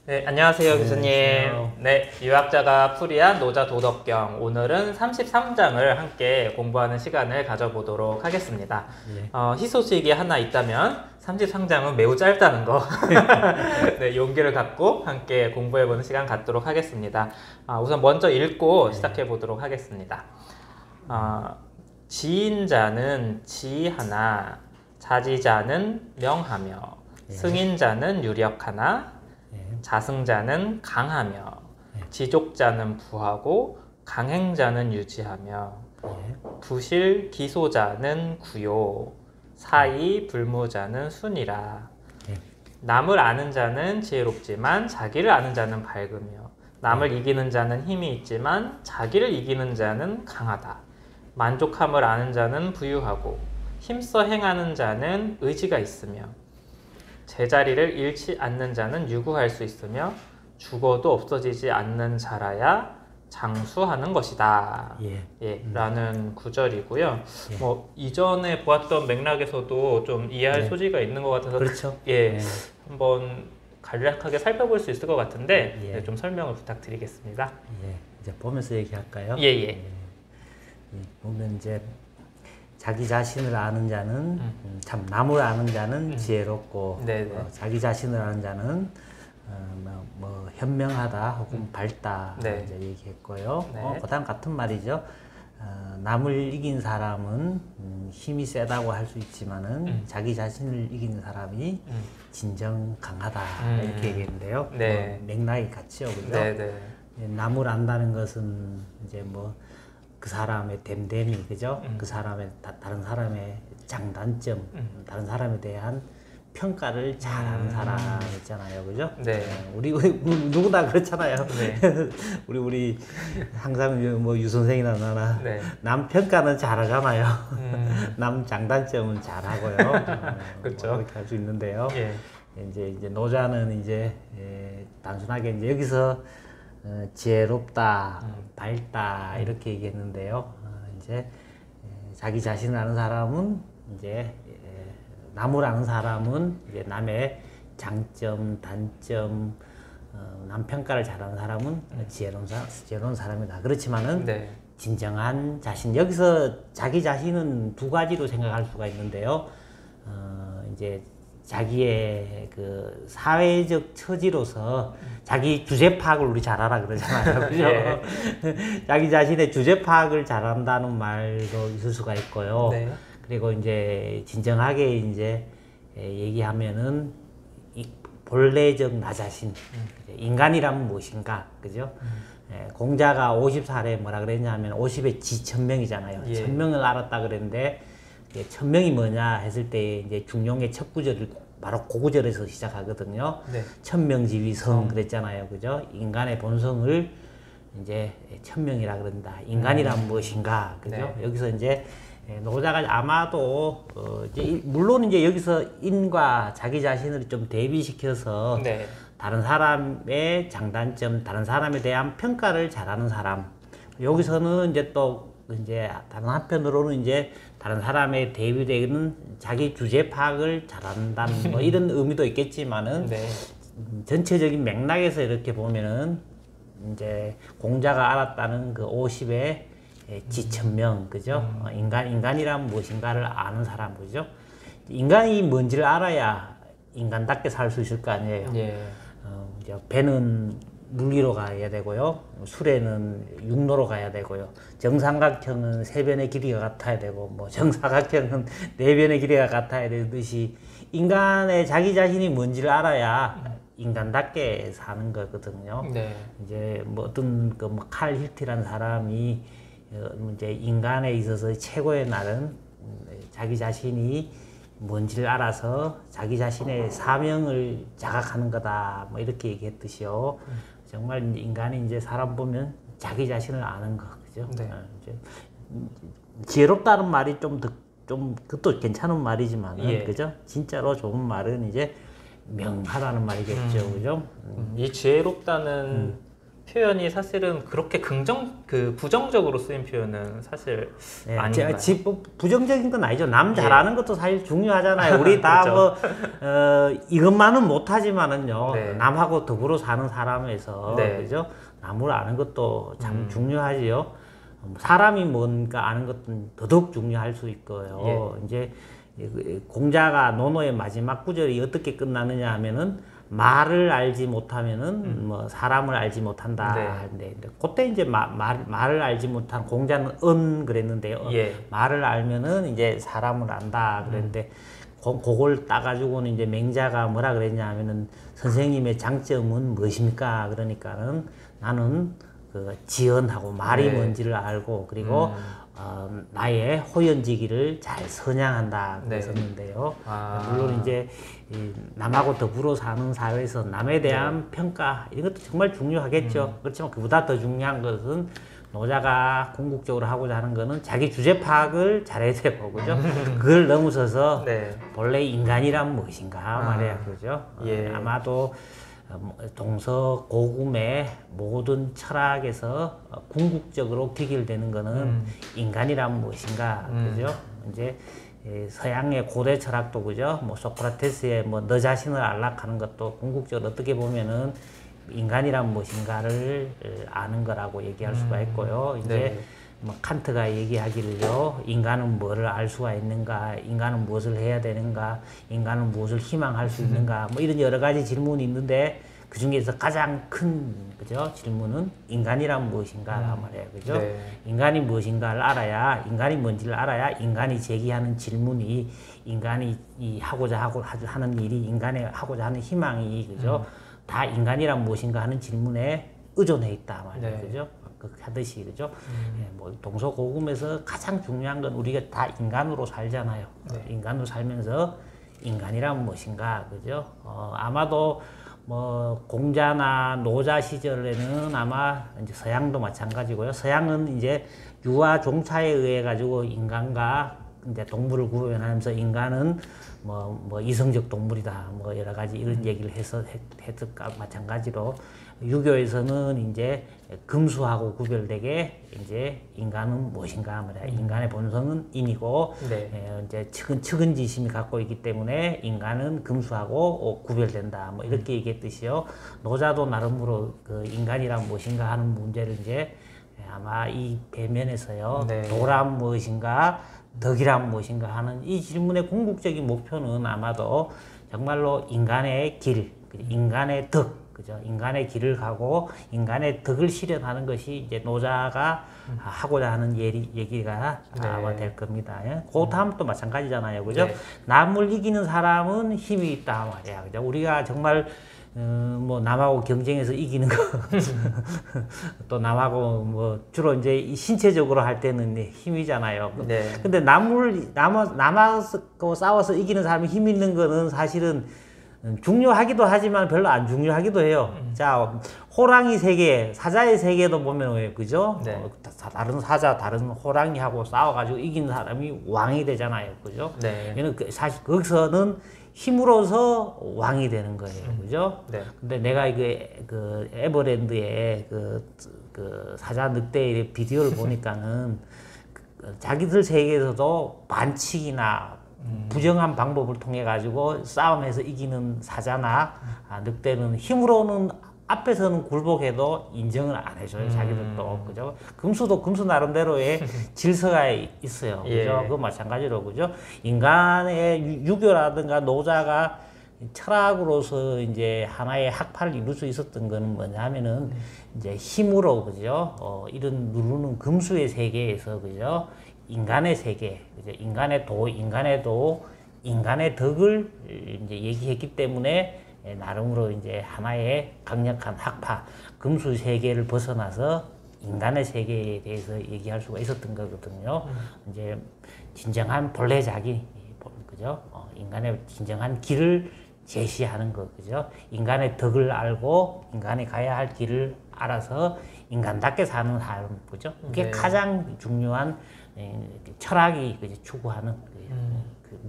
네, 안녕하세요, 교수님. 안녕하세요. 네, 유학자가 풀이한 노자 도덕경. 오늘은 33장을 함께 공부하는 시간을 가져보도록 하겠습니다. 예. 희소식이 하나 있다면 33장은 매우 짧다는 거. 네, 용기를 갖고 함께 공부해보는 시간 갖도록 하겠습니다. 우선 먼저 읽고 시작해보도록 하겠습니다. 지인자는 지하나, 자지자는 명하며, 승인자는 유력하나, 자승자는 강하며, 지족자는 부하고 강행자는 유지하며, 부실 기소자는 구요, 사이 불무자는 순이라. 남을 아는 자는 지혜롭지만 자기를 아는 자는 밝으며, 남을 이기는 자는 힘이 있지만 자기를 이기는 자는 강하다. 만족함을 아는 자는 부유하고 힘써 행하는 자는 의지가 있으며, 제자리를 잃지 않는 자는 유구할 수 있으며, 죽어도 없어지지 않는 자라야 장수하는 것이다. 라는 구절이고요. 이전에 보았던 맥락에서도 좀 이해할 소지가 있는 것 같아서 그렇죠. 한번 간략하게 살펴볼 수 있을 것 같은데 좀 설명을 부탁드리겠습니다. 이제 보면서 얘기할까요? 보면 이제 자기 자신을 아는 자는 참 남을 아는 자는 지혜롭고, 자기 자신을 아는 자는 현명하다 혹은 밝다 이제 얘기했고요. 그다음 같은 말이죠. 남을 이긴 사람은 힘이 세다고 할 수 있지만은 자기 자신을 이기는 사람이 진정 강하다 이렇게 얘기했는데요. 맥락이 같죠, 그죠? 남을 안다는 것은 이제 그 사람의 됨됨이, 그죠? 그 사람의 다른 사람의 장단점, 다른 사람에 대한 평가를 잘하는 사람 있잖아요, 그죠? 우리 누구나 그렇잖아요. 우리 항상 유 선생이나 나나 남 평가는 잘하잖아요. 남 장단점은 잘하고요. 그렇죠. 그렇게 할 수 있는데요. 이제 노자는 이제 단순하게 이제 여기서 지혜롭다, 밝다 이렇게 얘기했는데요. 이제 자기 자신을 아는 사람은 이제 남을 아는 사람은 이제 남의 장점, 단점, 남 평가를 잘하는 사람은 지혜로운 사람이다. 그렇지만은 진정한 자신, 여기서 자기 자신은 두 가지로 생각할 수가 있는데요. 이제 자기의 그 사회적 처지로서 자기 주제 파악을 우리 잘하라 그러잖아요. 그죠? 자기 자신의 주제 파악을 잘한다는 말도 있을 수가 있고요. 그리고 이제 진정하게 이제 얘기하면은 이 본래적 나 자신, 인간이란 무엇인가, 그죠? 공자가 50살에 뭐라 그랬냐면 50의 지천명이잖아요. 천명을 알았다 그랬는데, 천명이 뭐냐 했을 때 이제 중용의 첫 구절을 바로 그 구절에서 시작하거든요. 천명지위성 그랬잖아요, 그죠? 인간의 본성을 이제 천명이라 그런다. 인간이란 무엇인가, 그죠? 여기서 이제 노자가 아마도 물론 이제 여기서 인과 자기 자신을 좀 대비시켜서 다른 사람의 장단점, 다른 사람에 대한 평가를 잘하는 사람. 여기서는 이제 또 이제 다른 한편으로는 이제 다른 사람의 대비되는 자기 주제 파악을 잘한다는 이런 의미도 있겠지만은 전체적인 맥락에서 이렇게 보면은 이제 공자가 알았다는 그 50의 지천명, 그죠? 인간이란 무엇인가를 아는 사람, 그죠? 인간이 뭔지를 알아야 인간답게 살 수 있을 거 아니에요. 이제 배는 물 위로 가야 되고요. 수레는 육로로 가야 되고요. 정삼각형은 세 변의 길이가 같아야 되고, 정사각형은 네 변의 길이가 같아야 되듯이 인간의 자기 자신이 뭔지를 알아야 인간답게 사는 거거든요. 이제 어떤 칼 힐트라는 사람이 이제 인간에 있어서 최고의 날은 자기 자신이 뭔지를 알아서 자기 자신의 사명을 자각하는 거다, 이렇게 얘기했듯이요. 정말 인간이 이제 사람 보면 자기 자신을 아는 거, 그죠? 이제 지혜롭다는 말이 좀 그것도 괜찮은 말이지만, 그죠? 진짜로 좋은 말은 이제 명하다는 말이겠죠, 그죠? 이 지혜롭다는 표현이 사실은 그렇게 부정적으로 쓰인 표현은 사실 네, 아닌가요? 부정적인 건 아니죠. 남 잘하는 것도 사실 중요하잖아요. 우리 다 그렇죠. 이것만은 못하지만은요. 네. 남하고 더불어 사는 사람에서 네. 그죠? 남을 아는 것도 참 중요하지요. 사람이 뭔가 아는 것은 더더욱 중요할 수 있고요. 이제 공자가 논어의 마지막 구절이 어떻게 끝나느냐 하면은 말을 알지 못하면은 뭐 사람을 알지 못한다. 네. 근데 그때 이제 말을 알지 못한 공자는 그랬는데요. 예. 말을 알면은 이제 사람을 안다 그랬는데 그걸 따가지고는 이제 맹자가 뭐라 그랬냐 하면은 선생님의 장점은 무엇입니까? 그러니까는 나는 그 지연하고 말이 네. 뭔지를 알고 그리고 나의 호연지기를 잘 선양한다 그랬었는데요. 물론 이제 남하고 더불어 사는 사회에서 남에 대한 평가 이런 것도 정말 중요하겠죠. 그렇지만 그보다 더 중요한 것은 노자가 궁극적으로 하고자 하는 거는 자기 주제 파악을 잘해야 되고 그죠? 그걸 넘어서서 네. 본래 인간이란 무엇인가 말이야 그죠? 예. 아마도 동서고금의 모든 철학에서 궁극적으로 귀결되는 거는 인간이란 무엇인가 그죠? 이제 서양의 고대 철학도 그죠? 뭐 소크라테스의 뭐 너 자신을 알락하는 것도 궁극적으로 어떻게 보면은 인간이란 무엇인가를 아는 거라고 얘기할 수가 있고요. 이제 네. 뭐 칸트가 얘기하기를요, 인간은 뭐를 알 수가 있는가, 인간은 무엇을 해야 되는가, 인간은 무엇을 희망할 수 있는가, 뭐 이런 여러 가지 질문이 있는데 그 중에서 가장 큰 그죠 질문은 인간이란 무엇인가 말이에요, 그죠? 네. 인간이 무엇인가를 알아야 인간이 뭔지를 알아야 인간이 제기하는 질문이 인간이 하고자 하는 일이 인간의 하고자 하는 희망이 그죠? 다 인간이란 무엇인가 하는 질문에 의존해 있다 말이에요, 네. 그죠? 그렇게 하듯이 그죠? 예, 뭐 동서고금에서 가장 중요한 건 우리가 다 인간으로 살잖아요. 네. 인간으로 살면서 인간이란 무엇인가 그죠? 아마도 뭐 공자나 노자 시절에는 아마 이제 서양도 마찬가지고요. 서양은 이제 유아 종차에 의해 가지고 인간과 이제 동물을 구분하면서 인간은 뭐 이성적 동물이다 뭐 여러 가지 이런 얘기를 했을까 마찬가지로 유교에서는 이제 금수하고 구별되게 이제 인간은 무엇인가 말이야. 인간의 본성은 인이고 네. 이제 측은지심이 갖고 있기 때문에 인간은 금수하고 구별된다 뭐 이렇게 얘기했듯이요. 노자도 나름으로 그 인간이란 무엇인가 하는 문제를 이제 아마 이 배면에서요. 네. 도란 무엇인가 덕이란 무엇인가 하는 이 질문의 궁극적인 목표는 아마도 정말로 인간의 길, 인간의 덕, 그죠? 인간의 길을 가고 인간의 덕을 실현하는 것이 이제 노자가 하고자 하는 얘기가 네. 아마 될 겁니다. 예? 그 다음도 마찬가지잖아요, 그죠? 네. 남을 이기는 사람은 힘이 있다 말이야, 그죠? 우리가 정말 뭐 남하고 경쟁해서 이기는 거 또 남하고 뭐 주로 이제 신체적으로 할 때는 힘이잖아요. 네. 근데 남하고 싸워서 이기는 사람이 힘 있는 거는 사실은 중요하기도 하지만 별로 안 중요하기도 해요. 자, 호랑이 세계, 사자의 세계도 보면 왜 그죠? 네. 다른 사자, 다른 호랑이하고 싸워가지고 이긴 사람이 왕이 되잖아요, 그죠? 네. 얘는 사실 거기서는 힘으로서 왕이 되는 거예요, 그죠? 네. 근데 내가 이게 그 에버랜드에 그 사자 늑대의 비디오를 보니까는 자기들 세계에서도 반칙이나 부정한 방법을 통해 가지고 싸움에서 이기는 사자나 늑대는 힘으로는 앞에서는 굴복해도 인정을 안 해줘요. 자기들도 그죠? 금수도 금수 나름대로의 질서가 있어요. 그죠? 예. 그거 마찬가지로 그죠? 인간의 유교라든가 노자가 철학으로서 이제 하나의 학파를 이룰 수 있었던 거는 뭐냐면은 이제 힘으로 그죠? 이런 누르는 금수의 세계에서 그죠? 인간의 세계, 그죠? 인간의 덕을 이제 얘기했기 때문에 나름으로 이제 하나의 강력한 학파, 금수 세계를 벗어나서 인간의 세계에 대해서 얘기할 수가 있었던 거거든요. 이제 진정한 본래 자기, 그죠? 인간의 진정한 길을 제시하는 거, 그죠? 인간의 덕을 알고 인간이 가야 할 길을 알아서 인간답게 사는 사람, 그죠? 그게 네. 가장 중요한 철학이 추구하는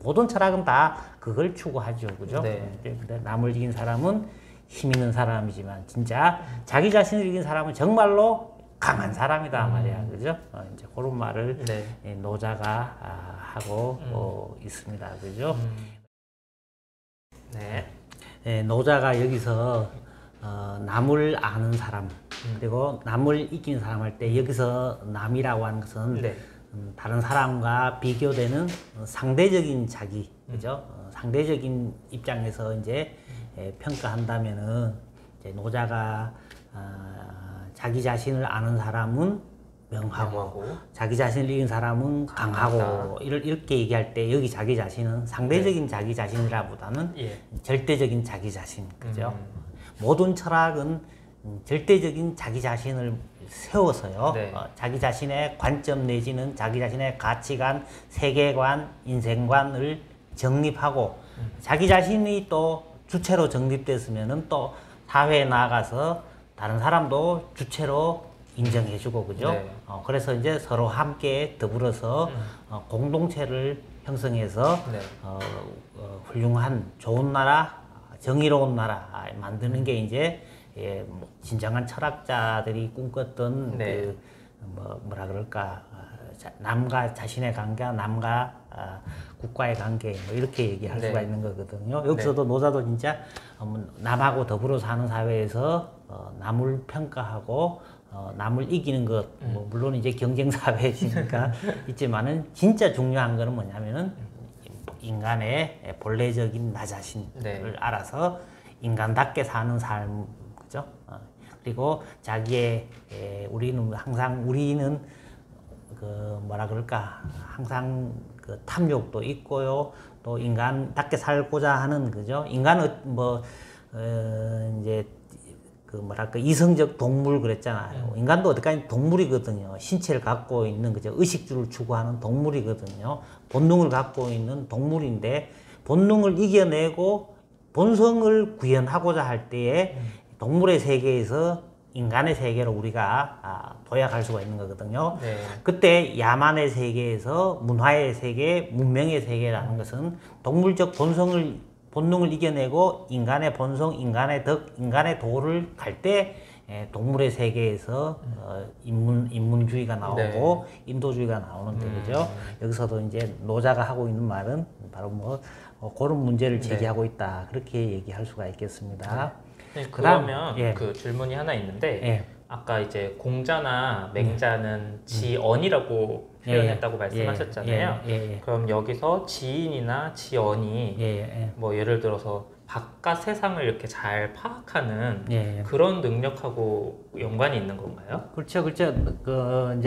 모든 철학은 다 그걸 추구하죠, 그죠? 네. 근데 남을 이긴 사람은 힘 있는 사람이지만 진짜 자기 자신을 이긴 사람은 정말로 강한 사람이다 말이야, 그죠? 이제 그런 말을 네. 노자가 하고 있습니다, 그죠? 네. 노자가 여기서 남을 아는 사람 그리고 남을 이기는 사람 할 때 여기서 남이라고 하는 것은 네. 다른 사람과 비교되는 상대적인 자기, 그죠? 상대적인 입장에서 이제 평가한다면은 이제 노자가 자기 자신을 아는 사람은 명하고 자기 자신을 이긴 사람은 강하고 이렇게 얘기할 때 여기 자기 자신은 상대적인 자기 자신이라보다는 절대적인 자기 자신, 그죠? 모든 철학은 절대적인 자기 자신을 세워서요. 자기 자신의 관점 내지는 자기 자신의 가치관, 세계관, 인생관을 정립하고 자기 자신이 또 주체로 정립됐으면은 또 사회에 나가서 다른 사람도 주체로 인정해주고, 그죠? 그래서 이제 서로 함께 더불어서 공동체를 형성해서 훌륭한 좋은 나라, 정의로운 나라 만드는 게 이제 뭐 진정한 철학자들이 꿈꿨던 뭐라 그럴까, 남과 자신의 관계, 남과 국가의 관계, 뭐 이렇게 얘기할 수가 있는 거거든요. 여기서도 노자도 진짜 남하고 더불어 사는 사회에서 남을 평가하고 남을 이기는 것, 뭐 물론 이제 경쟁 사회이니까 있지만은 진짜 중요한 거는 뭐냐면은 인간의 본래적인 나 자신을 알아서 인간답게 사는 삶, 그죠? 그리고 자기의 우리는 그 뭐라 그럴까, 항상 그 탐욕도 있고요, 또 인간답게 살고자 하는, 그죠? 인간은 뭐 이제 그 뭐랄까 이성적 동물 그랬잖아요. 인간도 어디까지 동물이거든요. 신체를 갖고 있는, 그죠? 의식주를 추구하는 동물이거든요. 본능을 갖고 있는 동물인데 본능을 이겨내고 본성을 구현하고자 할 때에 동물의 세계에서 인간의 세계로 우리가 도약할 수가 있는 거거든요. 그때 야만의 세계에서 문화의 세계, 문명의 세계라는 것은 동물적 본능을 이겨내고 인간의 본성, 인간의 덕, 인간의 도를 갈 때 동물의 세계에서 인문주의가 나오고 인도주의가 나오는데, 그죠? 여기서도 이제 노자가 하고 있는 말은 바로 뭐 그런 문제를 제기하고 있다, 그렇게 얘기할 수가 있겠습니다. 그러면 그 질문이 하나 있는데 아까 이제 공자나 맹자는 지언이라고 표현했다고 말씀하셨잖아요. 그럼 여기서 지인이나 지언이 뭐 예를 들어서 바깥 세상을 이렇게 잘 파악하는 그런 능력하고 연관이 있는 건가요? 그렇죠, 그렇죠. 그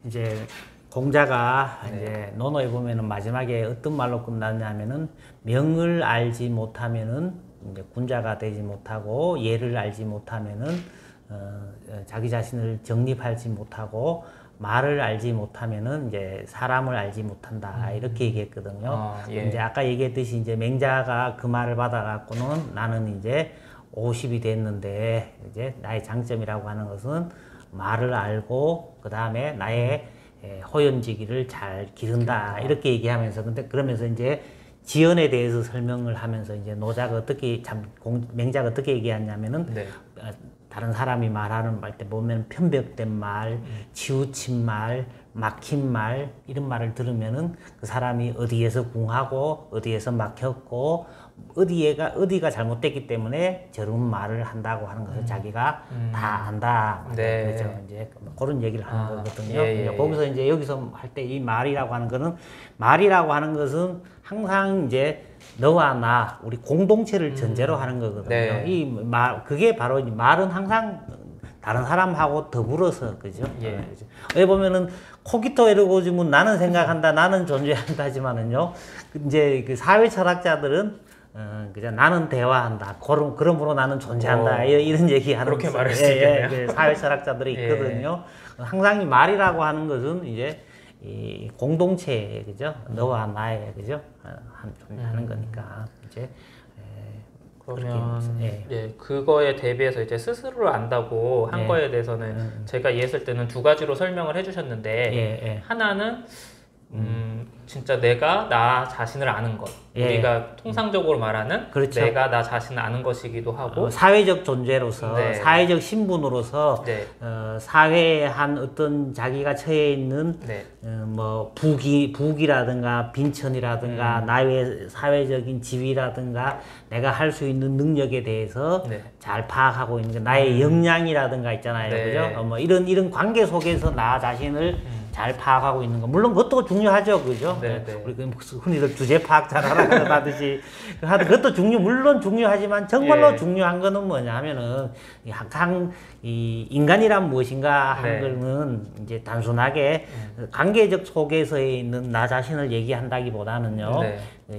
이제 공자가 이제 논어에 보면은 마지막에 어떤 말로 끝났냐면은 명을 알지 못하면은 이제 군자가 되지 못하고 예를 알지 못하면은 자기 자신을 정립하지 못하고 말을 알지 못하면은 이제 사람을 알지 못한다, 이렇게 얘기했거든요. 이제 아까 얘기했듯이 이제 맹자가 그 말을 받아갖고는 나는 이제 50이 됐는데 이제 나의 장점이라고 하는 것은 말을 알고 그 다음에 나의 호연지기를 잘 기른다, 이렇게 얘기하면서, 근데 그러면서 이제 지연에 대해서 설명을 하면서 이제 노자가 맹자가 어떻게 얘기하냐면은 다른 사람이 말하는 말 때 보면 편벽된 말, 치우친 말, 막힌 말, 이런 말을 들으면은 그 사람이 어디에서 궁하고 어디에서 막혔고 어디가 잘못됐기 때문에 저런 말을 한다고 하는 것을 자기가 다 안다. 그렇죠. 이제 그런 얘기를 하는 거거든요. 거기서 이제 여기서 할 때 이 말이라고 하는 것은 항상 이제 너와 나, 우리 공동체를 전제로 하는 거거든요. 그게 바로 말은 항상 다른 사람하고 더불어서, 그죠? 왜 보면은 코기토 이러고 지금 나는 생각한다, 나는 존재한다 하지만은요, 이제 그 사회 철학자들은 그냥 나는 대화한다, 그러므로 나는 존재한다, 이런 얘기하는, 그렇게 말할 수 있겠네요. 사회 철학자들이 있거든요. 항상 이 말이라고 하는 것은 이제 이 공동체, 그죠? 너와 나의, 그죠? 존재하는 거니까 이제. 그러면 그거에 대비해서 이제 스스로를 안다고 한 거에 대해서는 제가 이해했을 때는 두 가지로 설명을 해주셨는데 하나는 진짜 내가 나 자신을 아는 것. 예. 우리가 통상적으로 말하는 그렇죠. 내가 나 자신을 아는 것이기도 하고 사회적 존재로서 네. 사회적 신분으로서 네. 사회에 한 어떤 자기가 처해 있는 네. 뭐 부귀라든가 빈천이라든가 나의 사회적인 지위라든가 내가 할 수 있는 능력에 대해서 네. 잘 파악하고 있는 게 나의 역량이라든가 있잖아요. 네. 그죠? 뭐 이런 관계 속에서 나 자신을 잘 파악하고 있는 거. 물론 그것도 중요하죠. 그죠? 네, 네. 우리 흔히들 주제 파악 잘하라고 하듯이. 그것도 물론 중요하지만 정말로 예. 중요한 거는 뭐냐 하면은 항상 이 인간이란 무엇인가 하는 네. 거는 이제 단순하게 관계적 속에서 있는 나 자신을 얘기한다기보다는요. 네.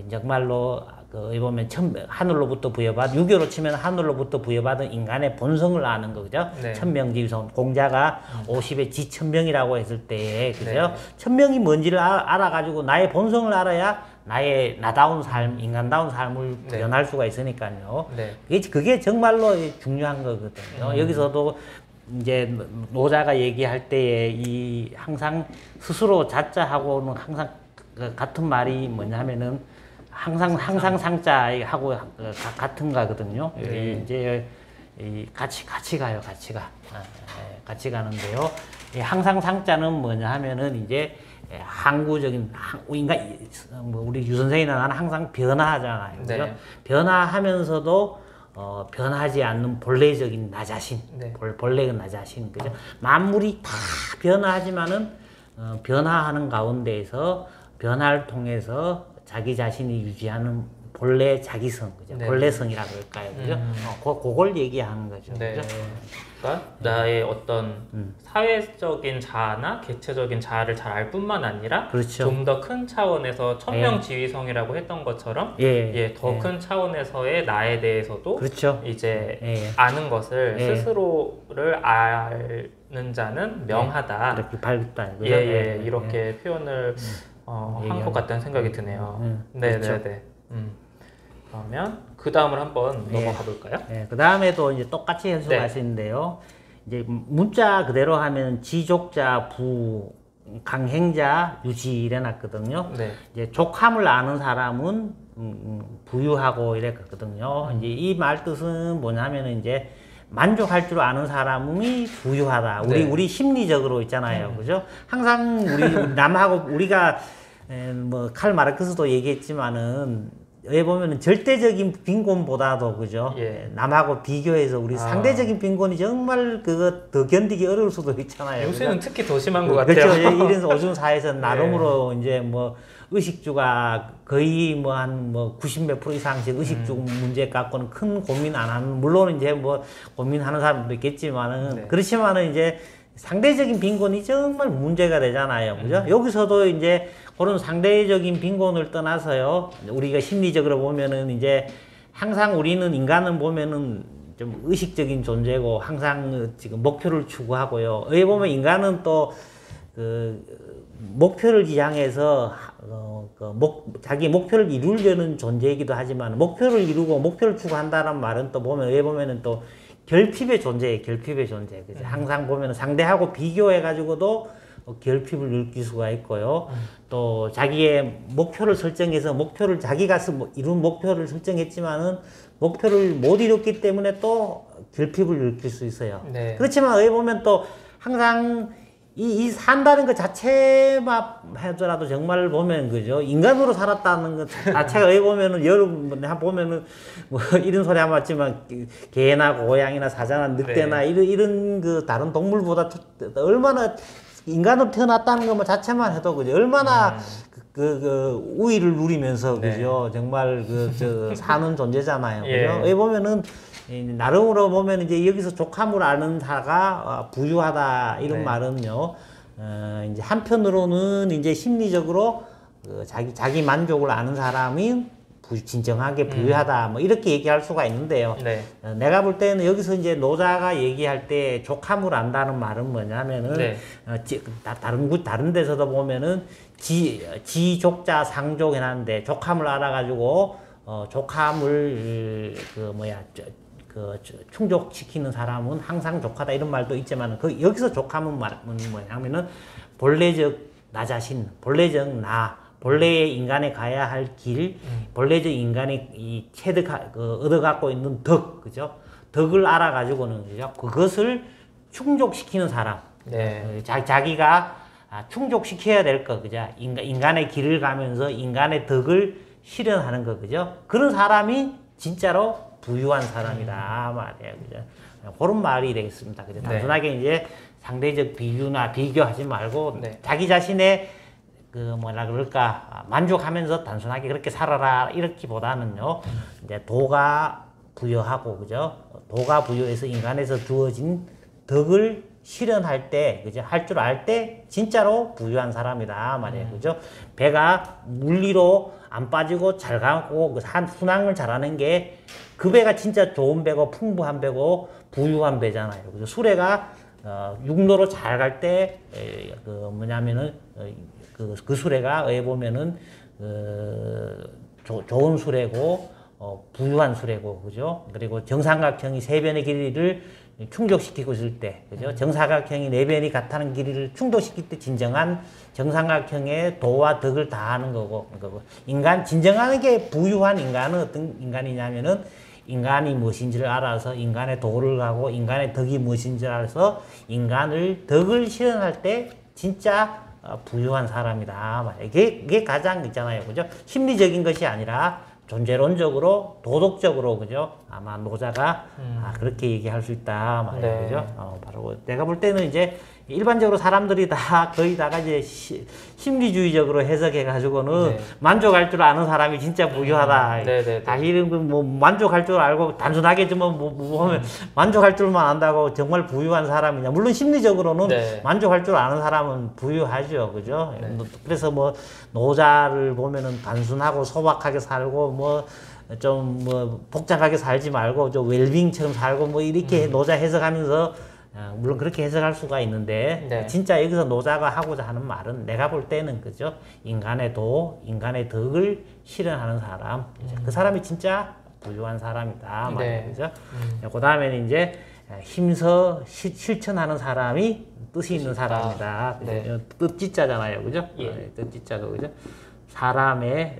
정말로 여기 보면 하늘로부터 부여받은 유교로 치면 하늘로부터 부여받은 인간의 본성을 아는 거죠. 네. 천명지성 공자가 50에 지천명이라고 했을 때에 그죠. 네. 천명이 뭔지를 알아가지고 나의 본성을 알아야 나의 나다운 삶, 인간다운 삶을 구현할 수가 있으니까요. 네. 그게 정말로 중요한 거거든요. 여기서도 이제 노자가 얘기할 때에 이 항상 스스로 자자하고는 항상 같은 말이 뭐냐면은 항상 상자하고 같은 거거든요. 이제 같이 가요, 같이 가는데요. 항상 상자는 뭐냐 하면은 이제 항구적인 인간 우리 유 선생이나 나는 항상 변화하잖아요. 그죠? 네. 변화하면서도 변하지 않는 본래적인 나 자신, 네. 본래의 나 자신, 그죠? 만물이 다 변화하지만은 변화하는 가운데에서 변화를 통해서 자기 자신이 유지하는 본래 자기성, 그죠? 네. 본래성이라고 할까요, 그죠? 그걸 얘기하는 거죠, 네. 그죠? 그러니까 나의 어떤 사회적인 자아나 개체적인 자아를 잘 알 뿐만 아니라 그렇죠. 좀 더 큰 차원에서 천명지휘성이라고 했던 것처럼 더 큰 차원에서의 나에 대해서도 그렇죠. 이제 아는 것을 스스로를 아는 자는 명하다. 이렇게 밝다. 이렇게 표현을 한 것 같다는 생각이 드네요. 그렇죠. 네네네. 그러면 그 다음을 한번 넘어가 볼까요? 그 다음에도 이제 똑같이 해석할 수 있는데요. 이제 문자 그대로 하면 지족자, 강행자, 유지 이래놨거든요. 네. 이제 족함을 아는 사람은 부유하고 이랬거든요. 이제 이 말 뜻은 뭐냐면은 이제 만족할 줄 아는 사람이 부유하다. 우리 심리적으로 있잖아요. 그죠? 항상 남하고 우리가 뭐 칼 마르크스도 얘기했지만은 여기 보면은 절대적인 빈곤보다도 그죠? 남하고 비교해서 우리 상대적인 빈곤이 정말 그거 더 견디기 어려울 수도 있잖아요. 요새는 그죠? 특히 더 심한 것 같아요. 그렇죠. 이런 오줌 사회에서 나름으로 이제 뭐 의식주가 거의 뭐 한 90 몇 프로 이상씩 의식주 문제 갖고는 큰 고민 안 하는, 물론 이제 뭐 고민하는 사람도 있겠지만은 그렇지만은 이제 상대적인 빈곤이 정말 문제가 되잖아요. 그죠? 여기서도 이제 그런 상대적인 빈곤을 떠나서요. 우리가 심리적으로 보면은 이제 항상 우리는 인간은 보면은 좀 의식적인 존재고 항상 지금 목표를 추구하고요. 여기 보면 인간은 또 목표를 지향해서 자기 목표를 이루려는 존재이기도 하지만 목표를 이루고 목표를 추구한다는 말은 또 보면 여기 보면은 또 결핍의 존재예요. 결핍의 존재. 그죠? 항상 보면 상대하고 비교해가지고도 결핍을 느낄 수가 있고요. 또 자기의 목표를 설정해서 자기가 이룬 목표를 설정했지만은 목표를 못 이뤘기 때문에 또 결핍을 느낄 수 있어요. 네. 그렇지만 여기 보면 또 항상 이 산다는 것 자체만 하더라도 정말 보면 그죠, 인간으로 살았다는 것 자체가 여기 보면은 여러분 보면은 뭐 이런 소리 하면 맞지만 개나 고양이나 사자나 늑대나 이런 그 다른 동물보다 얼마나 인간으로 태어났다는 것 자체만 해도 그죠, 얼마나 그 우위를 누리면서 그죠, 정말 사는 존재잖아요. 그죠? 여기 보면은 나름으로 보면 이제 여기서 족함을 아는 자가 부유하다 이런 말은요, 이제 한편으로는 이제 심리적으로 자기 만족을 아는 사람이 진정하게 부유하다 뭐 이렇게 얘기할 수가 있는데요. 내가 볼 때는 여기서 이제 노자가 얘기할 때 족함을 안다는 말은 뭐냐면은 다른 데서도 보면은 지족자 상족 해놨는데 족함을 알아가지고 족함을 충족시키는 사람은 항상 족하다 이런 말도 있지만 여기서 족함은 뭐냐면은 본래적 나 자신, 본래적 나, 본래의 인간에 가야 할 길, 본래적 인간이 이 얻어갖고 있는 덕, 그죠? 덕을 알아가지고는, 그죠? 그것을 충족시키는 사람. 네. 자기가 충족시켜야 될 거, 그죠? 인간의 길을 가면서 인간의 덕을 실현하는 거, 그죠? 그런 사람이 진짜로 부유한 사람이다, 말이에요, 그죠? 그런 말이 되겠습니다. 그죠? 단순하게 이제 상대적 비교나 비교하지 말고, 자기 자신의 뭐라 그럴까, 만족하면서 단순하게 그렇게 살아라, 이렇기보다는요, 이제 도가 부여하고, 그죠? 도가 부여해서 인간에서 주어진 덕을 실현할 때, 그죠? 할 줄 알 때, 진짜로 부유한 사람이다, 말이에요. 그죠? 배가 물리로 안 빠지고 잘 가고, 순항을 잘하는 게, 그 배가 진짜 좋은 배고, 풍부한 배고, 부유한 배잖아요. 그죠? 수레가, 육로로 잘 갈 때, 뭐냐면은, 그 수레가, 보면은, 좋은 수레고, 부유한 수레고, 그죠? 그리고 정삼각형이 세 변의 길이를 충족시키고 있을 때, 그죠? 정사각형이 네 변이 같다는 길이를 충족시킬 때 진정한 정삼각형의 도와 덕을 다하는 거고, 진정한 게 부유한 인간은 어떤 인간이냐면은, 인간이 무엇인지를 알아서 인간의 도를 가고, 인간의 덕이 무엇인지를 알아서 인간을, 덕을 실현할 때 진짜 부유한 사람이다. 이게 가장 있잖아요. 그죠? 심리적인 것이 아니라 존재론적으로, 도덕적으로, 그죠? 아마 노자가 그렇게 얘기할 수 있다. 말이에요. 네. 그죠? 바로 내가 볼 때는 이제 일반적으로 사람들이 다 거의 다가 이제 심리주의적으로 해석해가지고는 만족할 줄 아는 사람이 진짜 부유하다. 다 이런 뭐 만족할 줄 알고 단순하게 좀 보면 만족할 줄만 안다고 정말 부유한 사람이냐. 물론 심리적으로는 만족할 줄 아는 사람은 부유하죠. 그죠? 그래서 뭐 노자를 보면은 단순하고 소박하게 살고 뭐 좀 뭐 복잡하게 살지 말고 좀 웰빙처럼 살고 뭐 이렇게 노자 해석하면서 물론 그렇게 해석할 수가 있는데 진짜 여기서 노자가 하고자 하는 말은 내가 볼 때는 그죠? 인간의 도, 인간의 덕을 실현하는 사람, 그 사람이 진짜 부유한 사람이다. 그죠? 그 다음에는 이제 힘서 실천하는 사람이 뜻이 있는 사람이다. 뜻지자잖아요, 그죠? 뜻지자도 그죠? 사람의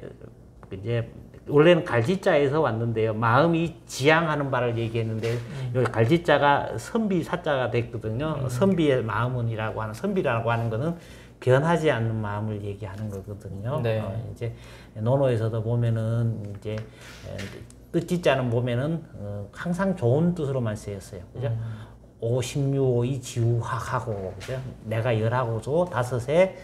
이제 원래는 갈지자에서 왔는데요. 마음이 지향하는 바를 얘기했는데 여기 갈지자가 선비 사자가 됐거든요. 선비의 마음은이라고 하는 선비라고 하는 거는 변하지 않는 마음을 얘기하는 거거든요. 이제 논어에서도 보면은 이제 뜻지자는 보면은 항상 좋은 뜻으로만 쓰였어요. 그죠? 오십류오이 지우학하고 그죠? 내가 열하고도 다섯에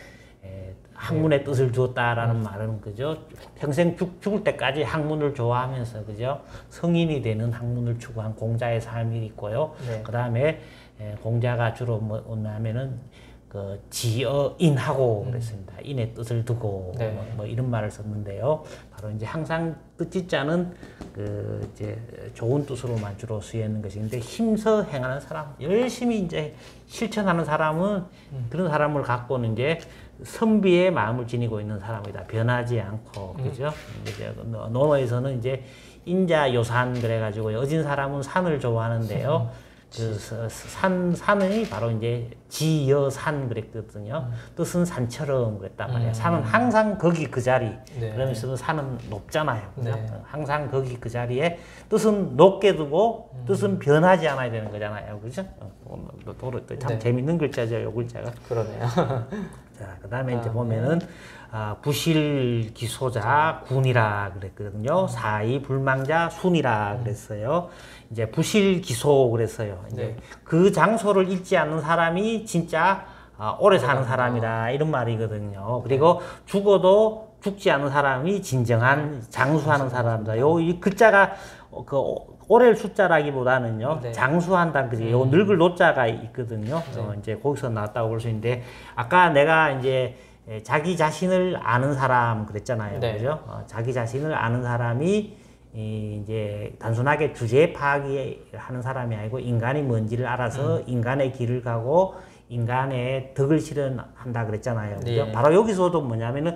학문의 뜻을 주었다라는 말은 그죠? 평생 죽을 때까지 학문을 좋아하면서 그죠? 성인이 되는 학문을 추구한 공자의 삶이 있고요. 그 다음에 공자가 주로 뭐냐면은 그 지어인하고 그랬습니다. 인의 뜻을 두고 뭐 이런 말을 썼는데요. 바로 이제 항상 뜻지자는 그 이제 좋은 뜻으로만 주로 쓰이는 것인데 힘서 행하는 사람, 열심히 이제 실천하는 사람은 그런 사람을 갖고는 이제 선비의 마음을 지니고 있는 사람이다. 변하지 않고, 그죠? 이제 논어에서는 이제 인자요산 그래가지고 어진 사람은 산을 좋아하는데요. 그 산이 바로 이제 지여산 그랬거든요. 뜻은 산처럼 그랬단 말이에요. 산은 항상 거기 그 자리. 그러면서 산은 높잖아요. 항상 거기 그 자리에 뜻은 높게 두고 뜻은 변하지 않아야 되는 거잖아요. 그죠? 참 재밌는 글자죠, 요 글자가. 그러네요. 자, 그 다음에 이제 보면은, 부실기소자 군이라 그랬거든요. 사이불망자 순이라 그랬어요. 이제 부실기소 그랬어요. 이제 그 장소를 잊지 않는 사람이 진짜 오래 사는 사람이다. 이런 말이거든요. 그리고 죽어도 죽지 않는 사람이 진정한 장수하는 사람이다. 이 글자가 오래 숫자라기보다는요, 장수한다는 거지. 요 늙을 노자가 있거든요. 이제 거기서 나왔다고 볼 수 있는데, 아까 내가 이제 자기 자신을 아는 사람 그랬잖아요. 그죠? 자기 자신을 아는 사람이 이제 단순하게 주제 파악이 하는 사람이 아니고 인간이 뭔지를 알아서 인간의 길을 가고 인간의 덕을 실현한다 그랬잖아요. 그죠? 바로 여기서도 뭐냐면은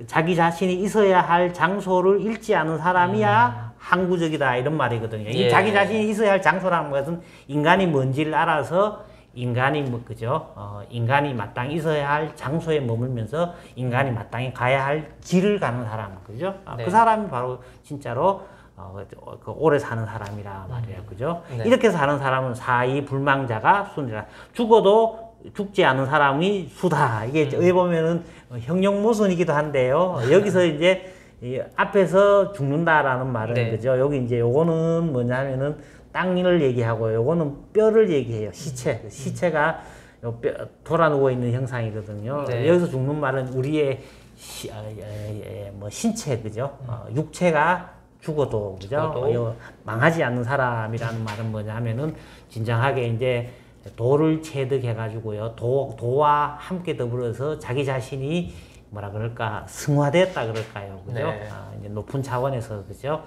자기 자신이 있어야 할 장소를 잃지 않은 사람이야 항구적이다 이런 말이거든요. 이 자기 자신이 있어야 할 장소라는 것은 인간이 뭔지를 알아서 인간이 뭐 그죠? 인간이 마땅히 있어야 할 장소에 머물면서 인간이 마땅히 가야 할 길을 가는 사람, 그죠? 네. 그 사람이 바로 진짜로 그 오래 사는 사람이라 말이에요, 그죠? 네. 이렇게 사는 사람은 사이 불망자가 순이라. 죽어도 죽지 않은 사람이 수다. 이게 어떻게 보면은 형용모순이기도 한데요. 여기서 이제 이 앞에서 죽는다라는 말은 네. 그죠? 여기 이제 요거는 뭐냐면은 땅을 얘기하고 요거는 뼈를 얘기해요. 시체. 시체가 요 뼈, 돌아 누워 있는 형상이거든요. 네. 여기서 죽는 말은 우리의 뭐 신체, 그죠? 육체가 죽어도, 그죠? 망하지 않는 사람이라는 말은 뭐냐면은 진정하게 이제 도를 체득해가지고요. 도와 함께 더불어서 자기 자신이 뭐라 그럴까, 승화되었다 그럴까요, 그죠? 네. 이제 높은 차원에서, 그죠?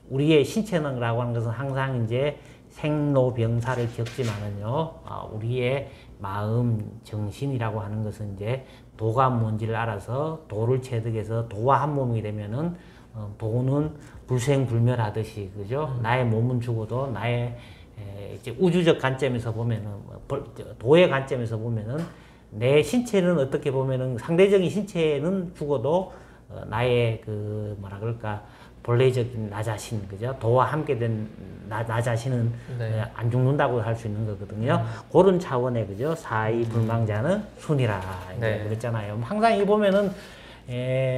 우리의 신체능이라고 하는 것은 항상 이제 생로병사를 겪지만은요, 우리의 마음, 정신이라고 하는 것은 이제 도가 뭔지를 알아서 도를 체득해서 도와 한 몸이 되면은 도는 불생불멸하듯이, 그죠? 나의 몸은 죽어도 나의 이제 우주적 관점에서 보면은, 도의 관점에서 보면은 내 신체는 어떻게 보면은 상대적인 신체는 죽어도 나의 그 뭐라 그럴까, 본래적인 나 자신, 그죠? 도와 함께 된 나 자신은 네. 안 죽는다고 할 수 있는 거거든요. 그런 차원의, 그죠? 사이 불망자는 순이라 네. 그랬잖아요. 항상 이 보면은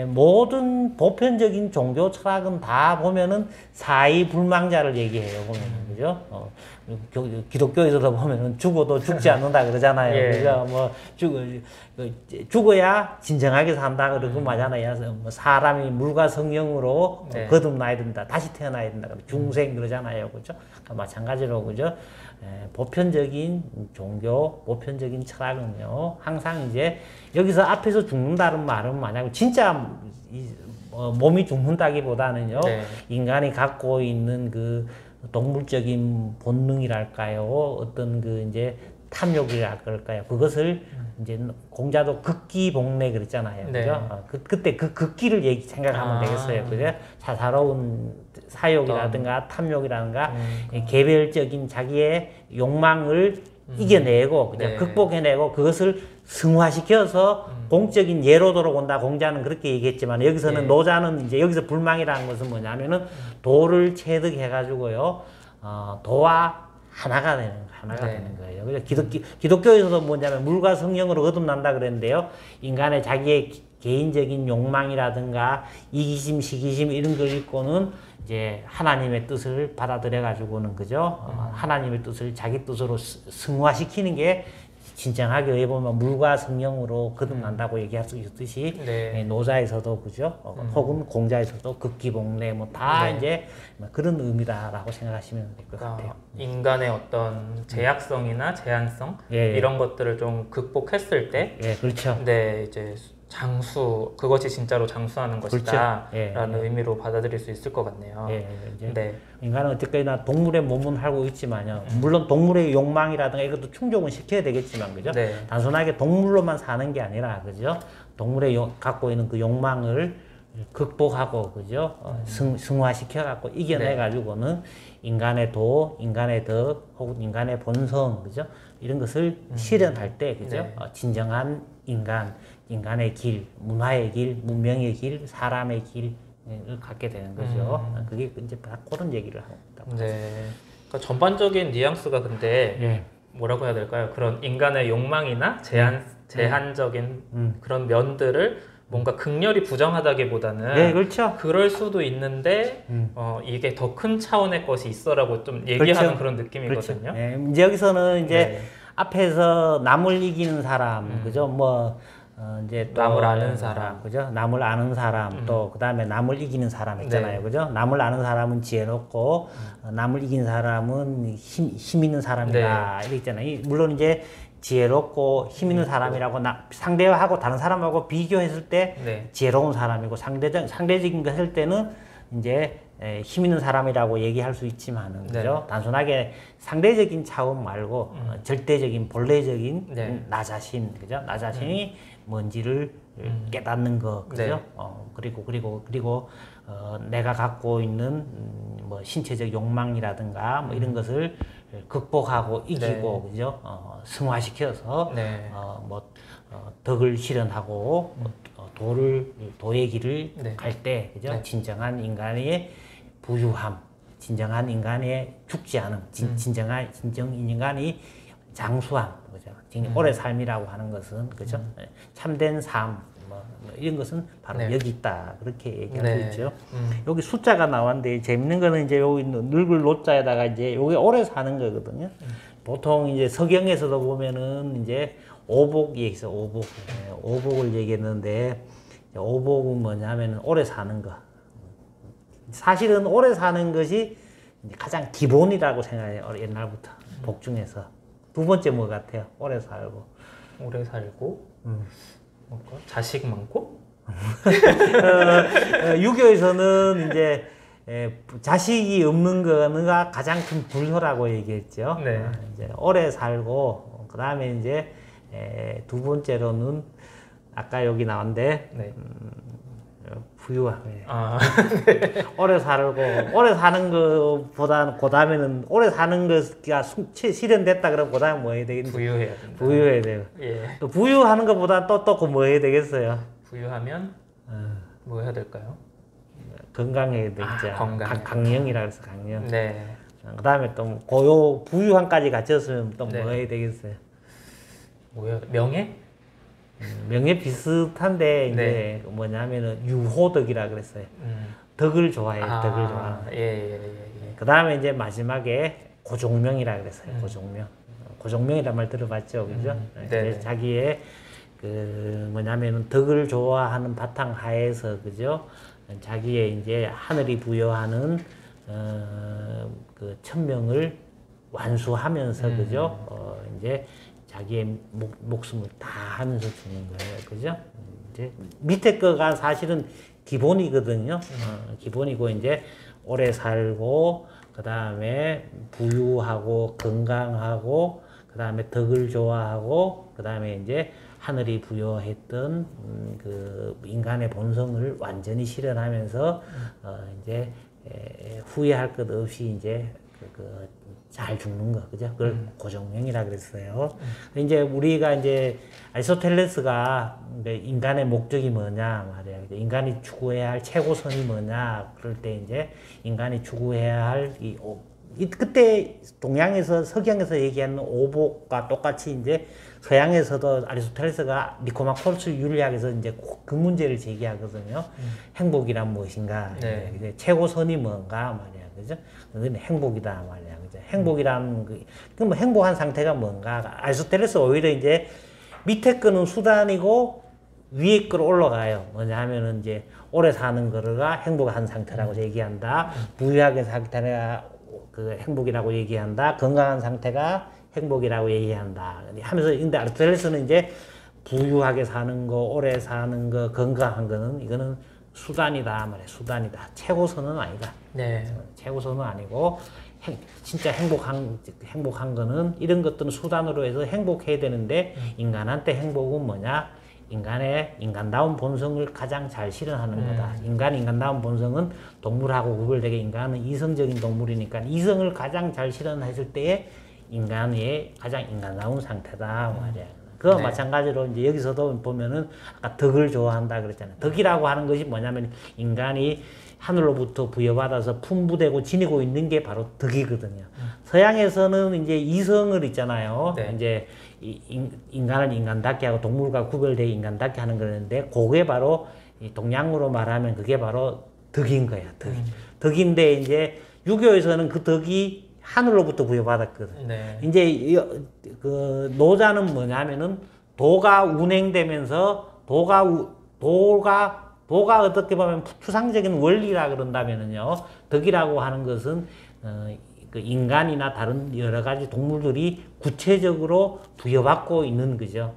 모든 보편적인 종교 철학은 다 보면은 사이 불망자를 얘기해요, 보면은, 그죠? 기독교에서도 보면은 죽어도 죽지 않는다 그러잖아요. 예. 그죠? 뭐 죽어야 진정하게 산다 그러고 말잖아요. 뭐 사람이 물과 성령으로 네. 거듭나야 된다, 다시 태어나야 된다, 중생 그러잖아요, 그죠? 마찬가지로, 그죠? 보편적인 종교, 보편적인 철학은요, 항상 이제 여기서 앞에서 죽는다는 말은 만약에 진짜 몸이 죽는다기보다는요, 네. 인간이 갖고 있는 그 동물적인 본능이랄까요, 어떤 그 이제 탐욕이랄 그럴까요, 그것을 이제 공자도 극기복례 그랬잖아요, 네. 그죠? 그때 그 극기를 생각하면 되겠어요, 그죠? 사사로운 사욕이라든가 탐욕이라든가 개별적인 자기의 욕망을 이겨내고, 그죠? 네. 극복해내고 그것을 승화시켜서 공적인 예로 들어온다. 공자는 그렇게 얘기했지만 여기서는 네. 노자는 이제 여기서 불망이라는 것은 뭐냐면은 도를 체득해가지고요, 도와 하나가 되는 거예요. 그래서 기독교에서도 뭐냐면 물과 성령으로 거듭난다 그랬는데요. 인간의 자기의 개인적인 욕망이라든가 이기심, 시기심 이런 걸 읽고는 이제 하나님의 뜻을 받아들여 가지고는, 그죠? 하나님의 뜻을 자기 뜻으로 승화시키는 게 진정하게 왜 보면 물과 성령으로 거듭난다고 얘기할 수 있듯이, 네. 노자에서도, 그죠? 혹은 공자에서도 극기복례 뭐 다 네. 이제 그런 의미다라고 생각하시면 될 것 같아요. 인간의 어떤 제약성이나 제한성 예. 이런 것들을 좀 극복했을 때, 예, 그렇죠. 네, 이제 그것이 진짜로 장수하는 것이다, 그렇죠. 예, 라는 의미로 받아들일 수 있을 것 같네요. 예, 이제 네. 인간은 어쨌거나 동물의 몸은 하고 있지만요. 물론 동물의 욕망이라든가 이것도 충족은 시켜야 되겠지만, 그죠? 네. 단순하게 동물로만 사는 게 아니라, 그죠? 동물의 갖고 있는 그 욕망을 극복하고, 그죠? 승화시켜 갖고 이겨내 가지고는 인간의 도, 인간의 덕, 혹은 인간의 본성, 그죠? 이런 것을 실현할 때, 그죠? 네. 진정한 인간의 길, 문화의 길, 문명의 길, 사람의 길을 갖게 되는 거죠. 그게 이제 그런 얘기를 하고 있다고. 네. 그러니까 전반적인 뉘앙스가 근데 예. 뭐라고 해야 될까요? 그런 인간의 욕망이나 제한적인 그런 면들을 뭔가 극렬히 부정하다기보다는, 네, 그렇죠. 그럴 수도 있는데 이게 더 큰 차원의 것이 있어라고 좀 얘기하는 그렇죠. 그런 느낌이거든요. 그렇죠. 예, 이제 여기서는 이제 네. 앞에서 남을 이기는 사람, 그죠? 뭐 이제 또 남을 아는 사람, 그죠? 남을 아는 사람, 또 그다음에 남을 이기는 사람 있잖아요, 네. 그죠? 남을 아는 사람은 지혜롭고 남을 이기는 사람은 힘 있는 사람이다, 이렇게 있잖아요. 물론 이제 지혜롭고 힘 있는 사람이라고 상대하고 다른 사람하고 비교했을 때 네. 지혜로운 사람이고, 상대적인 거 할 때는 이제 힘 있는 사람이라고 얘기할 수 있지만은, 그죠? 단순하게 상대적인 차원 말고 절대적인 본래적인 네. 나 자신, 그죠? 나 자신이 뭔지를 깨닫는 거, 그죠? 네. 그리고 내가 갖고 있는 뭐 신체적 욕망이라든가 뭐 이런 것을 극복하고 이기고 네. 그죠? 승화시켜서 네. 덕을 실현하고 도의 길을 네. 갈 때 그죠? 네. 진정한 인간의 부유함, 진정한 인간의 죽지 않음, 진정 인간이 장수함, 그죠? 오래 삶이라고 하는 것은 그죠? 참된 삶, 이런 것은 바로 네. 여기 있다 그렇게 얘기하고 네. 있죠. 여기 숫자가 나왔는데 재밌는 거는 이제 여기 늙을 노자에다가 이제 요게 오래 사는 거거든요. 보통 이제 서경에서도 보면은 이제 오복이 있어 오복, 오복을 얘기했는데 오복은 뭐냐면은 오래 사는 거. 사실은 오래 사는 것이 가장 기본이라고 생각해요. 옛날부터 복 중에서 두 번째 뭐 같아요? 오래 살고. 오래 살고. 뭔가 자식 많고. 유교에서는 이제 자식이 없는 거가 가장 큰 불효라고 얘기했죠. 네. 이제 오래 살고 그 다음에 이제 두 번째로는 아까 여기 나온데 네. 부유함. 네. 오래 사는 것보다는 그 다음에는 오래 사는 것가 실현됐다 그러면 그 다음에 뭐 해야 되겠는지 부유해야 된다. 부유해야 돼요. 예. 또 부유하는 것보다 또 뭐 해야 되겠어요? 부유하면 뭐 해야 될까요? 건강해야 되겠죠. 건강. 강령이라 그래서 강령. 네. 그 다음에 또 부유함까지 갖췄으면 또 뭐 네. 해야 되겠어요? 뭐야? 명예? 명예 비슷한데 이제 네. 뭐냐면은 유호덕이라 그랬어요. 덕을 좋아해요. 덕을 좋아하는. 예. 그 다음에 이제 마지막에 고종명이라 그랬어요. 고종명. 고종명이란 말 들어봤죠, 그죠? 네. 자기의 뭐냐면은 덕을 좋아하는 바탕 하에서 그죠? 자기의 이제 하늘이 부여하는 그 천명을 완수하면서 그죠? 이제 자기의 목숨을 다 하면서 죽는 거예요, 그죠? 이제 밑에 거가 사실은 기본이거든요. 기본이고 이제 오래 살고 그 다음에 부유하고 건강하고 그 다음에 덕을 좋아하고 그 다음에 이제 하늘이 부여했던 그 인간의 본성을 완전히 실현하면서 이제 후회할 것 없이 이제 잘 죽는 거, 그죠? 그걸 고종명이라 그랬어요. 이제 우리가 이제 아리스토텔레스가 인간의 목적이 뭐냐 말이야. 인간이 추구해야 할 최고선이 뭐냐. 그럴 때 이제 인간이 추구해야 할 그때 동양에서 서경에서 얘기하는 오복과 똑같이 이제 서양에서도 아리스토텔레스가 니코마코스 윤리학에서 이제 그 문제를 제기하거든요. 행복이란 무엇인가? 네. 이제 최고선이 뭔가 말이야, 그죠? 그건 행복이다 말이야, 그죠? 행복이란 뭐 행복한 상태가 뭔가? 아리스토텔레스 오히려 이제 밑에 거는 수단이고 위에 거로 올라가요. 뭐냐 하면은 이제 오래 사는 거가 행복한 상태라고 얘기한다. 부유하게 상태가 그 행복이라고 얘기한다. 건강한 상태가 행복이라고 얘기한다. 하면서 근데 아리스토텔레스는 이제 부유하게 사는 거, 오래 사는 거, 건강한 거는 이거는 수단이다 말이야. 수단이다. 최고선은 아니다. 네. 최고선은 아니고 진짜 행복한 거는 이런 것들은 수단으로 해서 행복해야 되는데 인간한테 행복은 뭐냐? 인간다운 본성을 가장 잘 실현하는 거다. 인간다운 본성은 동물하고 구별되게 인간은 이성적인 동물이니까 이성을 가장 잘 실현했을 때에 인간의 가장 인간다운 상태다 말이야. 그와 네. 마찬가지로 이제 여기서도 보면은 아까 덕을 좋아한다 그랬잖아요. 덕이라고 하는 것이 뭐냐면 인간이 하늘로부터 부여받아서 품부되고 지니고 있는 게 바로 덕이거든요. 서양에서는 이제 이성을 있잖아요. 네. 이제 인간을 인간답게 하고 동물과 구별되게 인간답게 하는 거는데 그게 바로 동양으로 말하면 그게 바로 덕인 거야. 덕인데 이제 유교에서는 그 덕이 하늘로부터 부여받았거든. 네. 이제 그 노자는 뭐냐면은 도가 운행되면서 도가 어떻게 보면 추상적인 원리라 그런다면은요. 덕이라고 하는 것은 그 인간이나 다른 여러 가지 동물들이 구체적으로 부여받고 있는 거죠.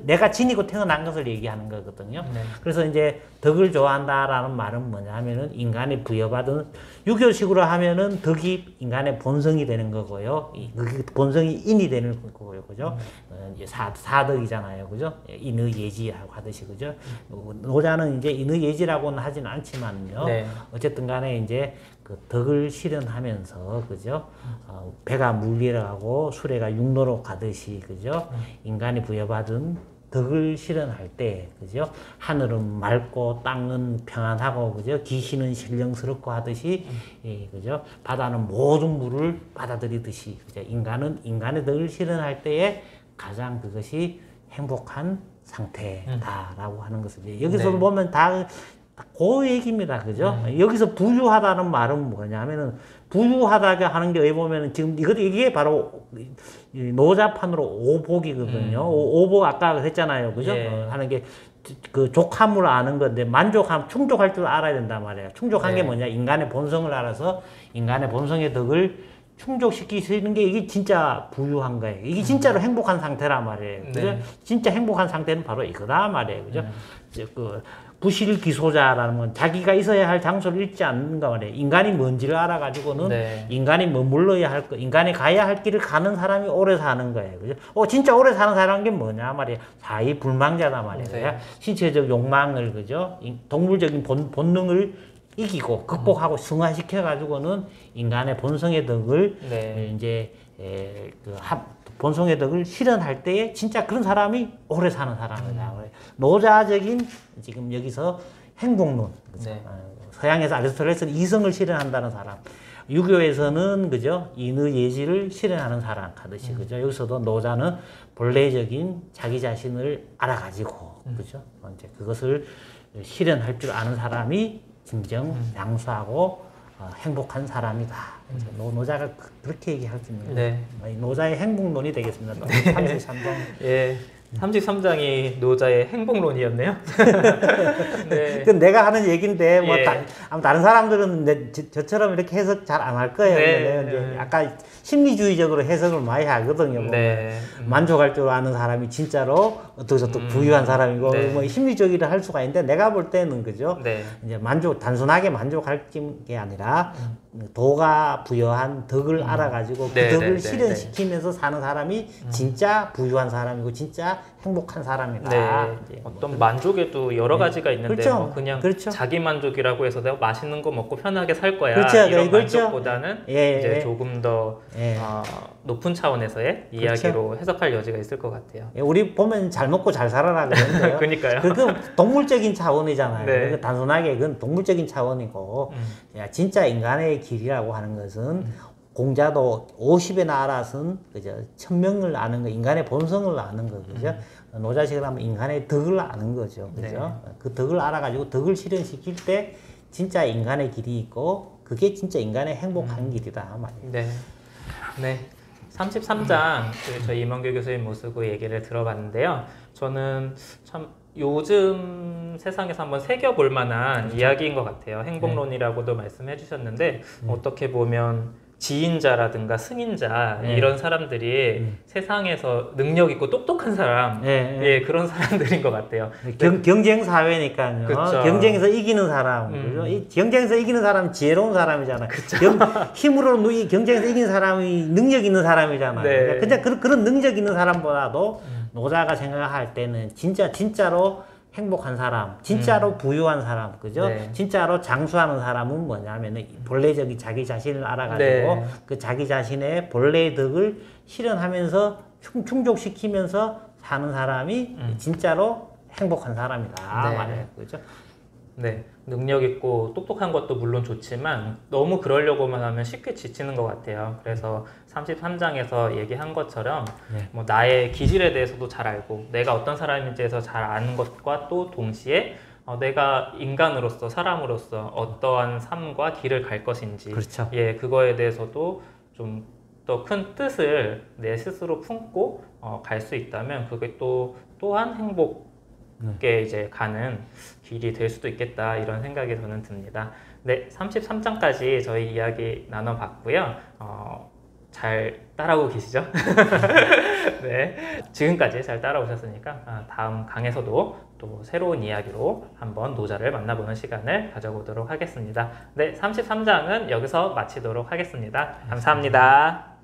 내가 지니고 태어난 것을 얘기하는 거거든요. 네. 그래서 이제 덕을 좋아한다라는 말은 뭐냐 하면은 인간이 부여받은 유교식으로 하면은 덕이 인간의 본성이 되는 거고요. 그 본성이 인이 되는 거고요. 그죠? 이제 사덕이잖아요. 그죠? 인의예지라고 하듯이. 그죠? 노자는 이제 인의예지라고는 하진 않지만요. 네. 어쨌든 간에 이제 그 덕을 실현하면서 그죠? 배가 물 위로 가고 수레가 육로로 가듯이 그죠? 인간이 부여받은 덕을 실현할 때 그죠? 하늘은 맑고 땅은 평안하고 그죠? 기신은 신령스럽고 하듯이 예, 그죠? 바다는 모든 물을 받아들이듯이 그죠? 인간은 인간의 덕을 실현할 때에 가장 그것이 행복한 상태다라고 하는 것을 여기서도 네. 보면 다 그 얘기입니다. 그죠? 여기서 부유하다는 말은 뭐냐면은 부유하다고 하는 게 보면은 지금 이게 바로 노자판으로 오복이거든요. 오복 아까 했잖아요. 그죠? 예. 하는 게 그 족함을 아는 건데 충족할 줄 알아야 된단 말이에요. 충족한 게 뭐냐? 인간의 본성을 알아서 인간의 본성의 덕을 충족시키는 게 이게 진짜 부유한 거예요. 이게 진짜로 행복한 상태란 말이에요. 그죠? 네. 진짜 행복한 상태는 바로 이거다 말이에요. 그죠? 그 부실기소자라는 건 자기가 있어야 할 장소를 잃지 않는가 말이에요. 인간이 뭔지를 알아가지고는 네. 인간이 머물러야 할 거, 인간이 가야 할 길을 가는 사람이 오래 사는 거예요. 그죠? 진짜 오래 사는 사람은 게 뭐냐 말이에요. 사이불망자다 말이에요. 네. 신체적 욕망을, 그죠? 동물적인 본능을 이기고 극복하고 승화시켜가지고는 인간의 본성의 덕을 네. 이제 본성의 덕을 실현할 때에 진짜 그런 사람이 오래 사는 사람이다. 노자적인 지금 여기서 행복론, 네. 서양에서 아리스토텔레스는 이성을 실현한다는 사람, 유교에서는 그죠 인의 예지를 실현하는 사람 하듯이 그죠 여기서도 노자는 본래적인 자기 자신을 알아가지고 그죠 이제 그것을 실현할 줄 아는 사람이 진정 양수하고 행복한 사람이다. 노자가 그렇게 얘기할 수 있는 네. 노자의 행복론이 되겠습니다. 33장. 예. 33장이 노자의 행복론이었네요. 네. 그 내가 하는 얘기인데 뭐 예. 다른 사람들은 저처럼 이렇게 해석 잘 안 할 거예요. 네. 이제 아까 심리주의적으로 해석을 많이 하거든요. 네. 만족할 줄 아는 사람이 진짜로 어떻게 부유한 사람이고 네. 뭐 심리적이라 할 수가 있는데 내가 볼 때는 그죠. 네. 이제 단순하게 만족할 게 아니라 도가 부여한 덕을 알아가지고 그 덕을 실현시키면서 사는 사람이 진짜 부유한 사람이고 진짜 행복한 사람이다. 네. 어떤 만족에도 여러 가지가 있는데 그렇죠. 뭐 그냥 그렇죠. 자기 만족이라고 해서 내가 맛있는 거 먹고 편하게 살 거야 그렇죠. 이런 그렇죠. 만족보다는 이제 조금 더 높은 차원에서의 이야기로 그렇죠. 해석할 여지가 있을 것 같아요. 우리 보면 잘 먹고 잘 살아라 그러는데요. 그러니까요. 그건 동물적인 차원이잖아요. 네. 단순하게 그건 동물적인 차원이고 진짜 인간의 길이라고 하는 것은 공자도 50의 나라선 그죠 1000명을 아는 거 인간의 본성을 아는 거 그죠 노자식을 하면 인간의 덕을 아는 거죠 그죠 네. 그 덕을 알아가지고 덕을 실현시킬 때 진짜 인간의 길이 있고 그게 진짜 인간의 행복한 길이다 말이에요. 네. 네. 33장 저희 임원규 교수님 모시고 얘기를 들어봤는데요. 저는 참 요즘 세상에서 한번 새겨볼 만한 그렇죠. 이야기인 것 같아요. 행복론이라고도 말씀해 주셨는데 어떻게 보면 지인자라든가 승인자 이런 사람들이 세상에서 능력 있고 똑똑한 사람 예, 그런 사람들인 것 같아요. 경쟁 사회니까요. 그쵸. 경쟁에서 이기는 사람, 그죠? 경쟁에서 이기는 사람은 지혜로운 사람이잖아요. 힘으로 경쟁에서 이기는 사람이 능력 있는 사람이잖아요. 네. 그냥 그런 능력 있는 사람보다도 노자가 생각할 때는 진짜로 행복한 사람, 진짜로 부유한 사람, 그죠? 네. 진짜로 장수하는 사람은 뭐냐면은 본래적인 자기 자신을 알아가지고 네. 그 자기 자신의 본래의 덕을 실현하면서 충족시키면서 사는 사람이 진짜로 행복한 사람이다. 네. 말이에요. 그죠? 네. 능력 있고 똑똑한 것도 물론 좋지만 너무 그러려고만 하면 쉽게 지치는 것 같아요. 그래서 33장에서 얘기한 것처럼 뭐 나의 기질에 대해서도 잘 알고 내가 어떤 사람인지에서 잘 아는 것과 또 동시에 내가 인간으로서 사람으로서 어떠한 삶과 길을 갈 것인지 그렇죠. 예, 그거에 대해서도 좀 더 큰 뜻을 내 스스로 품고 갈 수 있다면 그게 또한 행복에 이제 가는 길이 될 수도 있겠다 이런 생각이 저는 듭니다. 네, 33장까지 저희 이야기 나눠봤고요. 잘 따라오고 계시죠? 네, 지금까지 잘 따라오셨으니까 다음 강에서도 또 새로운 이야기로 한번 노자를 만나보는 시간을 가져보도록 하겠습니다. 네, 33장은 여기서 마치도록 하겠습니다. 감사합니다.